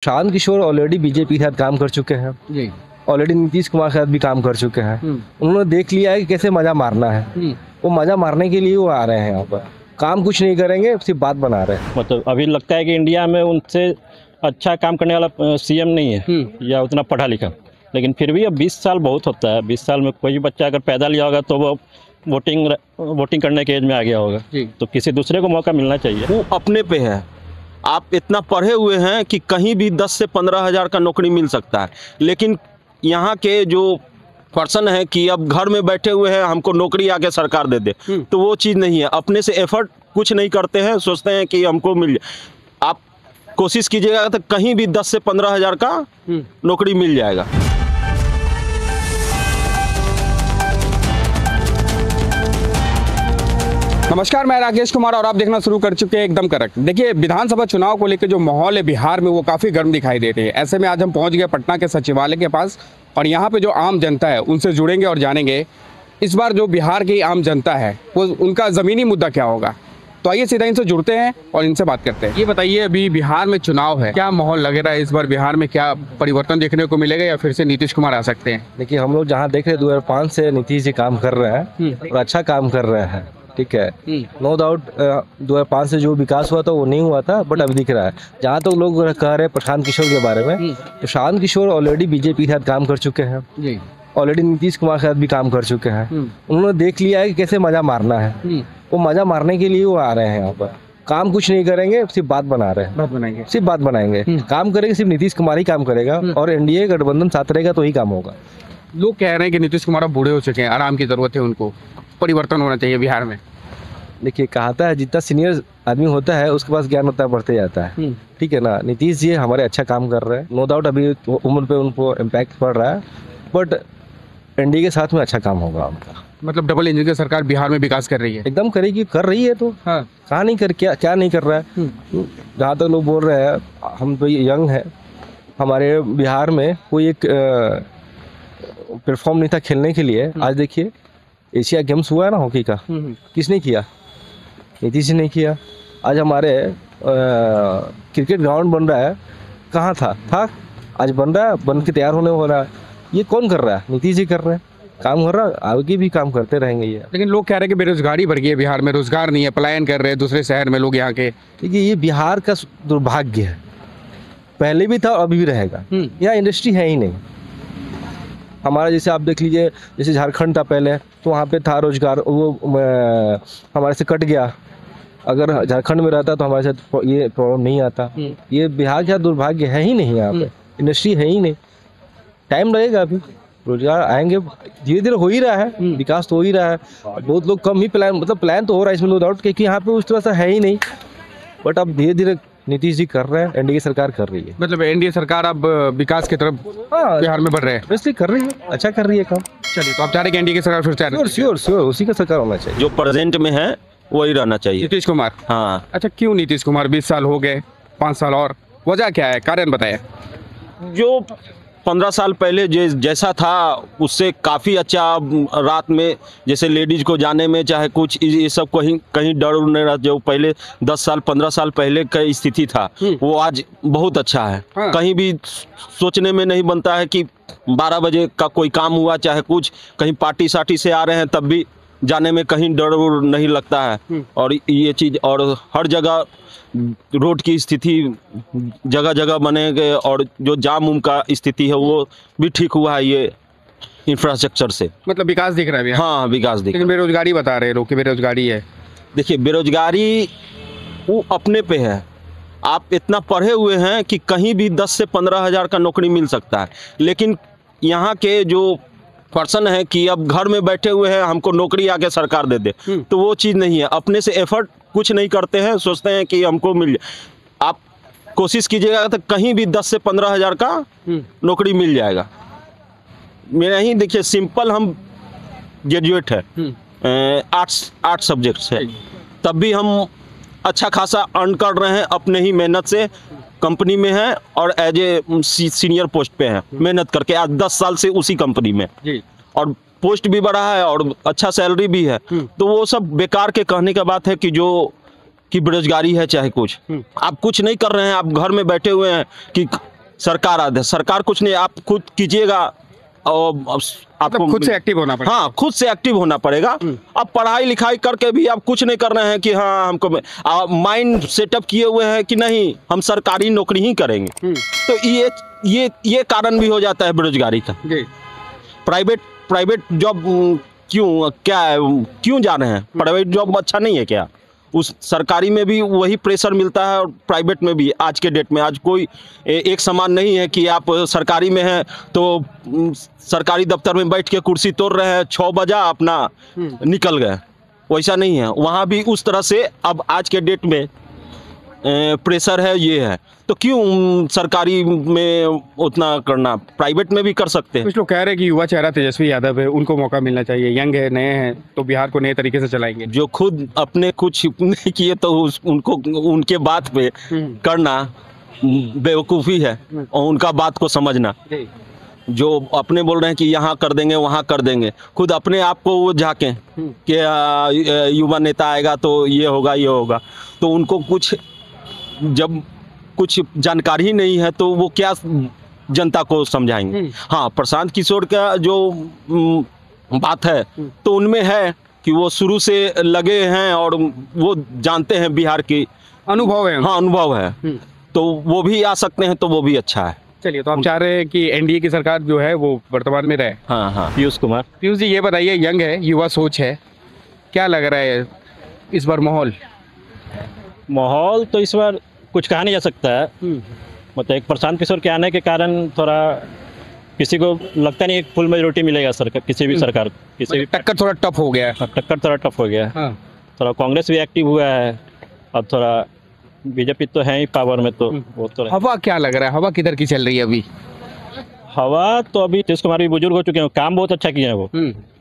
शांत किशोर already BJP के साथ काम कर चुके हैं जी। ऑलरेडी नीतीश कुमार के साथ भी काम कर चुके हैं। उन्होंने देख लिया है कि कैसे मजा मारना है। वो मजा मारने के लिए वो आ रहे हैं यहाँ पर, काम कुछ नहीं करेंगे, सिर्फ बात बना रहे हैं। मतलब अभी लगता है कि इंडिया में उनसे अच्छा काम करने वाला सीएम नहीं है या उतना पढ़ा लिखा, लेकिन फिर भी अब 20 साल बहुत होता है। 20 साल में कोई भी बच्चा अगर पैदा लिया होगा तो वो वोटिंग करने के एज में आ गया होगा, तो किसी दूसरे को मौका मिलना चाहिए। वो अपने पे है। आप इतना पढ़े हुए हैं कि कहीं भी 10 से 15 हज़ार का नौकरी मिल सकता है, लेकिन यहाँ के जो पर्सन है कि अब घर में बैठे हुए हैं, हमको नौकरी आके सरकार दे दे, तो वो चीज़ नहीं है। अपने से एफर्ट कुछ नहीं करते हैं, सोचते हैं कि हमको मिल जाए। आप कोशिश कीजिएगा तो कहीं भी 10 से 15 हज़ार का नौकरी मिल जाएगा। नमस्कार, मैं राकेश कुमार और आप देखना शुरू कर चुके हैं एकदम करेक्ट। देखिए, विधानसभा चुनाव को लेकर जो माहौल है बिहार में वो काफ़ी गर्म दिखाई दे रही है। ऐसे में आज हम पहुंच गए पटना के सचिवालय के पास और यहाँ पे जो आम जनता है उनसे जुड़ेंगे और जानेंगे इस बार जो बिहार की आम जनता है वो उनका ज़मीनी मुद्दा क्या होगा। तो आइए सीधा इनसे जुड़ते हैं और इनसे बात करते हैं। ये बताइए, अभी बिहार में चुनाव है, क्या माहौल लग रहा है इस बार बिहार में? क्या परिवर्तन देखने को मिलेगा या फिर से नीतीश कुमार आ सकते हैं? देखिए, हम लोग जहाँ देख रहे हैं 2005 से नीतीश जी काम कर रहे हैं और अच्छा काम कर रहे हैं, ठीक है। नो डाउट 2005 से जो विकास हुआ था वो नहीं हुआ था, बट अभी दिख रहा है। जहाँ तो लोग कह रहे हैं प्रशांत किशोर के बारे में, तो शांत किशोर ऑलरेडी बीजेपी के साथ काम कर चुके हैं, ऑलरेडी नीतीश कुमार के साथ भी काम कर चुके हैं। उन्होंने देख लिया है कि कैसे मजा मारना है। वो मजा मारने के लिए वो आ रहे हैं यहाँ पर, काम कुछ नहीं करेंगे, सिर्फ बात बना रहे हैं, सिर्फ बात बनाएंगे। काम करेंगे सिर्फ नीतीश कुमार ही काम करेगा और एनडीए गठबंधन साथ रहेगा तो ही काम होगा। लोग कह रहे हैं कि नीतीश कुमार अब बूढ़े हो चुके हैं, आराम की जरूरत है, उनको परिवर्तन होना चाहिए बिहार में। देखिए, कहता है जितना सीनियर आदमी होता है उसके पास ज्ञान होता है, बढ़ते जाता है, ठीक है ना। नीतीश जी हमारे अच्छा काम कर रहे हैं, नो डाउट अभी उम्र पे उनको इम्पैक्ट पड़ रहा है, बट एनडीए के साथ में अच्छा काम होगा उनका। मतलब डबल इंजन की सरकार बिहार में विकास कर रही है, एकदम करेगी, कर रही है। तो हाँ, कहाँ नहीं कर, क्या नहीं कर रहा है। जहाँ तक लोग बोल रहे हैं, हम तो यंग है, हमारे बिहार में कोई एक प्लेटफॉर्म नहीं था खेलने के लिए। आज देखिए, एशिया गेम्स हुआ है ना हॉकी का, किसने किया? नीतीश जी ने किया। आज हमारे क्रिकेट ग्राउंड बन रहा है, कहाँ था आज बन रहा है, बन के तैयार होने हो रहा है। ये कौन कर रहा है? नीतीश जी कर रहे हैं, काम कर रहा है, आगे भी काम करते रहेंगे ये। लेकिन लोग कह रहे हैं कि बेरोजगारी बढ़ गई है बिहार में, रोजगार नहीं है, पलायन कर रहे हैं दूसरे शहर में लोग यहाँ के। देखिए, ये बिहार का दुर्भाग्य है, पहले भी था और अभी भी रहेगा। यहाँ इंडस्ट्री है ही नहीं। हमारा जैसे आप देख लीजिए, जैसे झारखंड था पहले, तो वहाँ पे था रोजगार, वो हमारे से कट गया। अगर झारखंड में रहता तो हमारे साथ ये प्रॉब्लम नहीं आता। ये बिहार का दुर्भाग्य है ही नहीं, यहाँ पे इंडस्ट्री है ही नहीं। टाइम लगेगा, अभी रोजगार आएंगे, धीरे धीरे हो ही रहा है, विकास तो हो ही रहा है। बहुत लोग कम ही प्लान तो हो रहा है इसमें, नो डाउट, क्योंकि यहाँ पे उस तरह से है ही नहीं। बट अब धीरे धीरे नीतीश जी कर रहे हैं, एनडीए सरकार कर रही है। मतलब एनडीए सरकार अब विकास की तरफ बिहार में बढ़ रहे हैं, वैसे कर रही है, अच्छा कर रही है काम। चलिए, तो आप चाह रहे हैं एनडीए की सरकार फिर से? श्योर उसी का सरकार होना चाहिए, जो प्रेजेंट में है वही रहना चाहिए। नीतीश कुमार? हाँ। अच्छा, क्यों नीतीश कुमार? 20 साल हो गए, 5 साल और, वजह क्या है, कारण बताए। जो 15 साल पहले जैसा था उससे काफ़ी अच्छा, रात में जैसे लेडीज को जाने में चाहे कुछ ये सब कहीं डर नहीं रहा। जो पहले 10 साल 15 साल पहले का स्थिति था वो आज बहुत अच्छा है। हाँ। कहीं भी सोचने में नहीं बनता है कि 12 बजे का कोई काम हुआ, चाहे कुछ कहीं पार्टी सार्टी से आ रहे हैं तब भी जाने में कहीं डर नहीं लगता है। और ये चीज़, और हर जगह रोड की स्थिति जगह जगह बने गए, और जो जाम का स्थिति है वो भी ठीक हुआ है ये इंफ्रास्ट्रक्चर से। मतलब विकास दिख रहा है। हाँ, विकास दिख। लेकिन बेरोजगारी बता रहे हैं लोग कि बेरोजगारी है। देखिए, बेरोजगारी वो अपने पे है। आप इतना पढ़े हुए हैं कि कहीं भी 10 से 15 हज़ार का नौकरी मिल सकता है, लेकिन यहाँ के जो पर्सन है कि अब घर में बैठे हुए हैं, हमको नौकरी आके सरकार दे दे, तो वो चीज़ नहीं है। अपने से एफर्ट कुछ नहीं करते हैं, सोचते हैं कि हमको मिल जाए। आप कोशिश कीजिएगा तो कहीं भी 10 से 15 हज़ार का नौकरी मिल जाएगा। मेरा ही देखिए, सिंपल हम ग्रेजुएट है, आर्ट्स सब्जेक्ट्स है, तब भी हम अच्छा खासा अर्न कर रहे हैं अपने ही मेहनत से। कंपनी में है और एज ए सीनियर पोस्ट पे है, मेहनत करके आज 10 साल से उसी कंपनी में, और पोस्ट भी बढ़ा है और अच्छा सैलरी भी है। तो वो सब बेकार के कहने का बात है कि जो कि बेरोजगारी है चाहे कुछ, आप कुछ नहीं कर रहे हैं, आप घर में बैठे हुए हैं कि सरकार आधे, सरकार कुछ नहीं, आप खुद कीजिएगा और आपको खुद से एक्टिव होना पड़ेगा। हाँ, खुद से एक्टिव होना पड़ेगा। अब पढ़ाई लिखाई करके भी आप कुछ नहीं कर रहे हैं कि हाँ हमको माइंड सेटअप किए हुए हैं कि नहीं हम सरकारी नौकरी ही करेंगे, तो ये कारण भी हो जाता है बेरोजगारी का। प्राइवेट जॉब क्यों जा रहे हैं? प्राइवेट जॉब अच्छा नहीं है क्या? उस सरकारी में भी वही प्रेशर मिलता है और प्राइवेट में भी। आज के डेट में आज कोई एक समान नहीं है कि आप सरकारी में हैं तो सरकारी दफ्तर में बैठ के कुर्सी तोड़ रहे हैं, 6 बजा अपना निकल गए, वैसा नहीं है। वहाँ भी उस तरह से अब आज के डेट में प्रेशर है, ये है, तो क्यों सरकारी में उतना करना, प्राइवेट में भी कर सकते हैं। कुछ लोग कह रहे हैं कि युवा चेहरा तेजस्वी यादव है, उनको मौका मिलना चाहिए, यंग है, नए हैं, तो बिहार को नए तरीके से चलाएंगे। जो खुद अपने कुछ नहीं किए तो उनको उनके बात पे करना बेवकूफ़ी है और उनका बात को समझना। जो अपने बोल रहे हैं कि यहाँ कर देंगे वहाँ कर देंगे, खुद अपने आप को वो झाँकें कि युवा नेता आएगा तो ये होगा, तो उनको कुछ जब कुछ जानकारी ही नहीं है तो वो क्या जनता को समझाएंगे। हाँ, प्रशांत किशोर का जो बात है तो उनमें है कि वो शुरू से लगे हैं और वो जानते हैं बिहार की, अनुभव है। हाँ, अनुभव है, तो वो भी आ सकते हैं, तो वो भी अच्छा है। चलिए, तो आप चाह रहे हैं कि एनडीए की सरकार जो है वो वर्तमान में रहे। हाँ। पीयूष कुमार। पीयूष जी, ये बताइए, यंग है, युवा सोच है, क्या लग रहा है इस बार माहौल तो इस बार कुछ कहा नहीं जा सकता है। मतलब एक प्रशांत किशोर के आने के कारण थोड़ा किसी को लगता नहीं एक फुल मेजोरिटी मिलेगा सरकार, किसी भी सरकार को, किसी भी टक्कर थोड़ा टफ हो गया है। टक्कर थोड़ा टफ हो गया है। थोड़ा कांग्रेस भी एक्टिव हुआ है, अब थोड़ा बीजेपी तो है ही पावर में, तो वो तो हवा क्या लग रहा है, हवा किधर की चल रही है अभी? हवा तो अभी नीतीश कुमार भी बुजुर्ग हो चुके हैं, काम बहुत अच्छा किए हैं वो।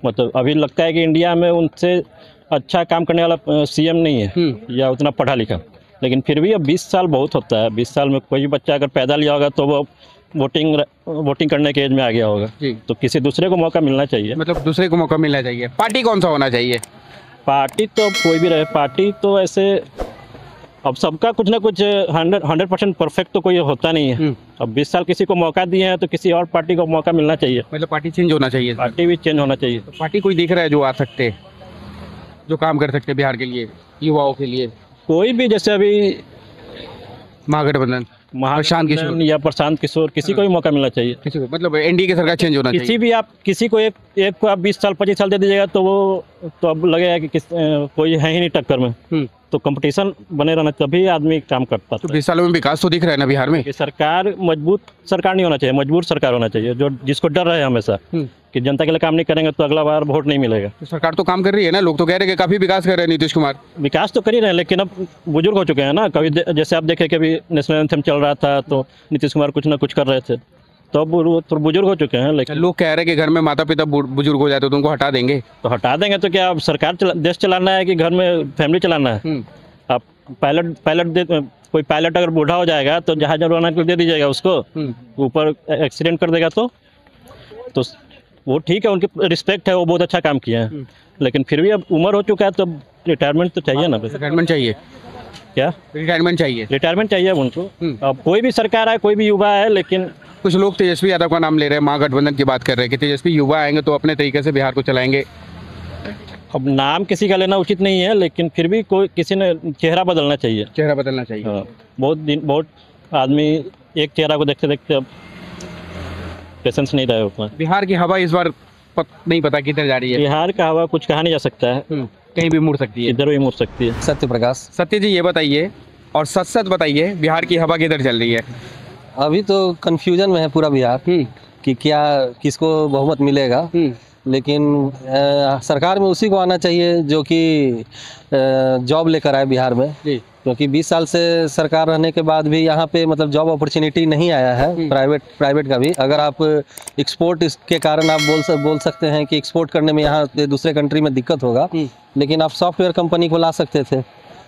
मतलब अभी लगता है कि इंडिया में उनसे अच्छा काम करने वाला सीएम नहीं है या उतना पढ़ा लिखा, लेकिन फिर भी अब 20 साल बहुत होता है। 20 साल में कोई बच्चा अगर पैदा लिया होगा तो वो वोटिंग करने के एज में आ गया होगा, तो किसी दूसरे को मौका मिलना चाहिए। मतलब दूसरे को मौका मिलना चाहिए। पार्टी कौन सा होना चाहिए? पार्टी तो कोई भी रहे, पार्टी तो ऐसे अब सबका कुछ ना कुछ 100% परफेक्ट तो कोई होता नहीं है। अब 20 साल किसी को मौका दिए हैं तो किसी और पार्टी को मौका मिलना चाहिए। मतलब पार्टी चेंज होना चाहिए। पार्टी भी चेंज होना चाहिए। तो पार्टी कोई दिख रहा है जो आ सकते, जो काम कर सकते बिहार के लिए, युवाओं के लिए? कोई भी, जैसे अभी महागठबंधन, प्रशांत किशोर या प्रशांत किशोर, किसी को भी मौका मिलना चाहिए। किसी को, मतलब एनडीए की सरकार चेंज होना चाहिए। किसी भी, आप किसी को एक को आप 20 साल 25 साल दे दीजिएगा तो वो तो अब लगेगा कि कोई है ही नहीं टक्कर में, तो कंपटीशन बने रहना, तभी आदमी काम करता है। तो 20 सालों में विकास तो दिख रहा है ना बिहार में? कि सरकार मजबूत सरकार नहीं होना चाहिए, मजबूर सरकार होना चाहिए, जो जिसको डर रहे हमेशा कि जनता के लिए काम नहीं करेंगे तो अगला बार वोट नहीं मिलेगा। तो सरकार तो काम कर रही है ना, लोग तो कह रहे हैं कि काफी विकास कर रहे हैं नीतीश कुमार। विकास तो कर ही रहे हैं, लेकिन अब बुजुर्ग हो चुके हैं ना। कभी जैसे आप देखे कि अभी नेशनल एंथम चल रहा था तो नीतीश कुमार कुछ ना कुछ कर रहे थे, तो अब वो तो बुजुर्ग हो चुके हैं। लेकिन लोग कह रहे हैं कि घर में माता पिता बुजुर्ग हो जाते तो उनको हटा देंगे। तो हटा देंगे तो क्या अब सरकार देश चलाना है कि घर में फैमिली चलाना है? आप कोई पायलट अगर बूढ़ा हो जाएगा तो जहाज उड़ाना के दे दीजिएगा उसको, ऊपर एक्सीडेंट कर देगा तो वो ठीक है, उनकी रिस्पेक्ट है, वो बहुत अच्छा काम किया है। लेकिन फिर भी अब उम्र हो चुका है तो रिटायरमेंट तो चाहिए ना। रिटायरमेंट चाहिए क्या? रिटायरमेंट चाहिए अब उनको। अब कोई भी सरकार है, कोई भी युवा है, लेकिन कुछ लोग तेजस्वी यादव का नाम ले रहे हैं, महागठबंधन की बात कर रहे हैं कि तेजस्वी युवा आएंगे तो अपने तरीके से बिहार को चलाएंगे। अब नाम किसी का लेना उचित नहीं है, लेकिन फिर भी कोई किसी ने चेहरा बदलना चाहिए। चेहरा बदलना चाहिए। हाँ, बहुत आदमी एक चेहरा को देखते देखते अब पेशेंस नहीं रहे उतना। बिहार की हवा इस बार नहीं पता किधर जा रही है। बिहार का हवा कुछ कहा नहीं जा सकता है, कहीं भी मुड़ सकती है, इधर भी मुड़ सकती है। सत्य प्रकाश। सत्य जी, ये बताइए और सच बताइए, बिहार की हवा किधर चल रही है? अभी तो कंफ्यूजन में है पूरा बिहार कि क्या किसको बहुमत मिलेगा, लेकिन सरकार में उसी को आना चाहिए जो कि जॉब लेकर आए बिहार में, क्योंकि 20 साल से सरकार रहने के बाद भी यहाँ पे मतलब जॉब अपॉर्चुनिटी नहीं आया है प्राइवेट का भी। अगर आप एक्सपोर्ट के कारण आप बोल सकते हैं कि एक्सपोर्ट करने में यहाँ दूसरे कंट्री में दिक्कत होगा, लेकिन आप सॉफ्टवेयर कंपनी को ला सकते थे।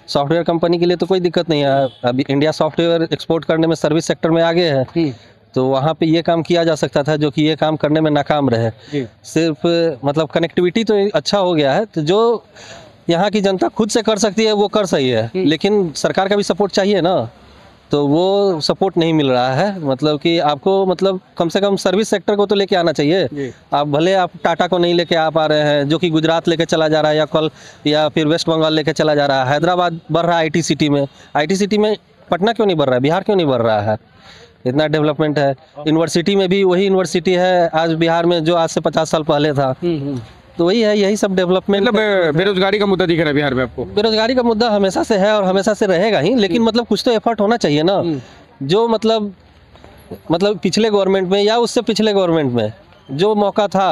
सॉफ्टवेयर कंपनी के लिए तो कोई दिक्कत नहीं है, अभी इंडिया सॉफ्टवेयर एक्सपोर्ट करने में सर्विस सेक्टर में आगे है, तो वहाँ पे ये काम किया जा सकता था जो कि ये काम करने में नाकाम रहे। सिर्फ मतलब कनेक्टिविटी तो अच्छा हो गया है, तो जो यहाँ की जनता खुद से कर सकती है वो कर सही है, लेकिन सरकार का भी सपोर्ट चाहिए ना। तो वो सपोर्ट नहीं मिल रहा है। मतलब कि आपको मतलब कम से कम सर्विस सेक्टर को तो लेके आना चाहिए। आप भले आप टाटा को नहीं लेके आ पा रहे हैं, जो कि गुजरात लेके चला जा रहा है या फिर वेस्ट बंगाल लेके चला जा रहा है। हैदराबाद बढ़ रहा है IT सिटी में, IT सिटी में पटना क्यों नहीं बढ़ रहा है, बिहार क्यों नहीं बढ़ रहा है? इतना डेवलपमेंट है। यूनिवर्सिटी में भी वही यूनिवर्सिटी है आज बिहार में जो आज से 50 साल पहले था। तो वही है, यही सब डेवलपमेंट। मतलब बेरोजगारी का मुद्दा दिख रहा है बिहार में आपको? बेरोजगारी का मुद्दा हमेशा से है और हमेशा से रहेगा ही, लेकिन मतलब कुछ तो एफर्ट होना चाहिए ना। जो मतलब पिछले गवर्नमेंट में या उससे पिछले गवर्नमेंट में जो मौका था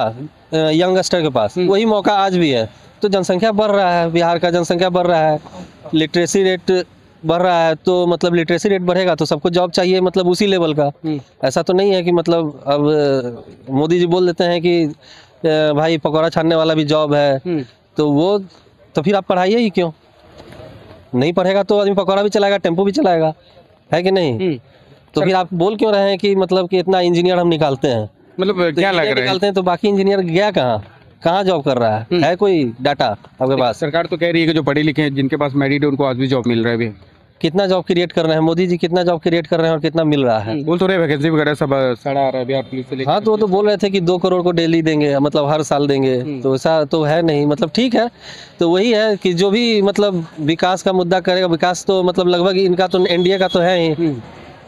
यंगस्टर के पास, वही मौका आज भी है। तो जनसंख्या बढ़ रहा है, बिहार का जनसंख्या बढ़ रहा है, लिटरेसी रेट बढ़ रहा है, तो मतलब लिटरेसी रेट बढ़ेगा तो सबको जॉब चाहिए, मतलब उसी लेवल का। ऐसा तो नहीं है कि मतलब अब मोदी जी बोल देते हैं कि भाई पकौड़ा छानने वाला भी जॉब है, तो वो तो फिर आप पढ़ाइए ही क्यों? नहीं पढ़ेगा तो आदमी पकौड़ा भी चलाएगा, टेम्पो भी चलाएगा, है कि नहीं? तो फिर आप बोल क्यों रहे हैं कि मतलब कि इतना इंजीनियर हम निकालते हैं? मतलब क्या लग रहा है निकालते हैं तो बाकी इंजीनियर गया कहाँ जॉब कर रहा है कोई डाटा आपके पास? सरकार तो कह रही है कि जो पढ़े लिखे हैं जिनके पास मेरिट है उनको आज भी जॉब मिल रहा है अभी। कितना जॉब क्रिएट कर रहे हैं मोदी जी, कितना जॉब क्रिएट कर रहे हैं और कितना मिल रहा है? बोल तो रहे वैकेंसी वगैरह सब सड़ा आ रहा है बिहार पुलिस से लेकर। हाँ, तो वो तो बोल रहे थे कि 2 करोड़ को डेली देंगे, मतलब हर साल देंगे, तो ऐसा तो है नहीं। मतलब ठीक है, तो वही है कि जो भी मतलब विकास का मुद्दा करेगा, विकास तो मतलब लगभग इनका तो एनडीए का तो है ही,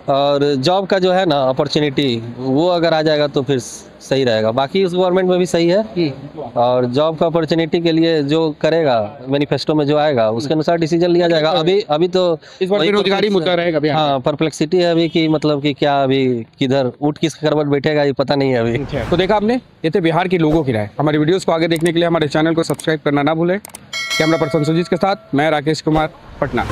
और जॉब का जो है ना अपॉर्चुनिटी, वो अगर आ जाएगा तो फिर सही रहेगा। बाकी उस गवर्नमेंट में भी सही है, और जॉब का अपॉर्चुनिटी के लिए जो करेगा मैनिफेस्टो में जो आएगा उसके अनुसार डिसीजन लिया जाएगा। अभी तो इस बार बेरोजगारी मुद्दा रहेगा बिहार में। हाँ, परप्लेक्सिटी है अभी कि मतलब कि क्या अभी किधर ऊँट किस करवट बैठेगा ये पता नहीं है अभी। तो देखा आपने, ये थे बिहार के लोगों की राय। हमारे वीडियोस को आगे देखने के लिए हमारे चैनल को सब्सक्राइब करना ना भूलें। कैमरा पर्सन सुजीत के साथ मैं राकेश कुमार, पटना।